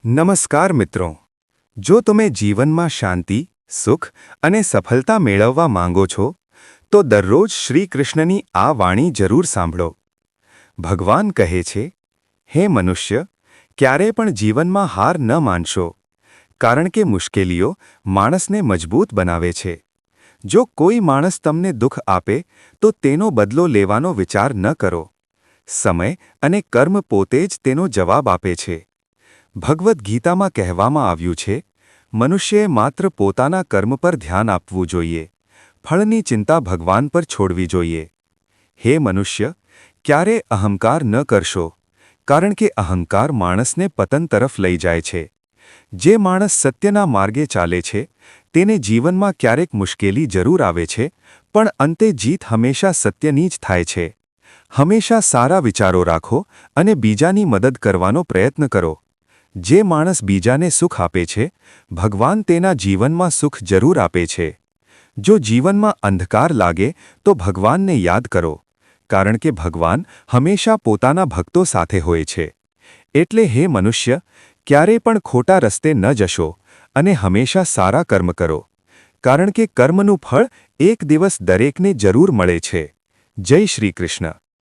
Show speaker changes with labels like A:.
A: નમસ્કાર મિત્રો, જો તમે જીવનમાં શાંતિ, સુખ અને સફળતા મેળવવા માંગો છો તો દરરોજ શ્રી કૃષ્ણની આ વાણી જરૂર સાંભળો. ભગવાન કહે છે, હે મનુષ્ય, ક્યારે પણ જીવનમાં હાર ન માનશો, કારણ કે મુશ્કેલીઓ માણસને મજબૂત બનાવે છે. જો કોઈ માણસ તમને દુઃખ આપે તો તેનો બદલો લેવાનો વિચાર ન કરો. સમય અને કર્મ પોતે જ તેનો જવાબ આપે છે. ભગવદ્ ગીતામાં કહેવામાં આવ્યું છે, મનુષ્યએ માત્ર પોતાના કર્મ પર ધ્યાન આપવું જોઈએ, ફળની ચિંતા ભગવાન પર છોડવી જોઈએ. હે મનુષ્ય, ક્યારે અહંકાર ન કરશો, કારણ કે અહંકાર માણસને પતન તરફ લઈ જાય છે. જે માણસ સત્યના માર્ગે ચાલે છે તેને જીવનમાં ક્યારેક મુશ્કેલી જરૂર આવે છે, પણ અંતે જીત હંમેશા સત્યની જ થાય છે. હંમેશા સારા વિચારો રાખો અને બીજાની મદદ કરવાનો પ્રયત્ન કરો. જે માણસ બીજાને સુખ આપે છે, ભગવાન તેના જીવનમાં સુખ જરૂર આપે છે. જો જીવનમાં અંધકાર લાગે તો ભગવાનને યાદ કરો, કારણ કે ભગવાન હંમેશા પોતાના ભક્તો સાથે હોય છે. એટલે હે મનુષ્ય, ક્યારે પણ ખોટા રસ્તે ન જશો અને હંમેશા સારા કર્મ કરો, કારણ કે કર્મનું ફળ એક દિવસ દરેકને જરૂર મળે છે. જય શ્રી કૃષ્ણ.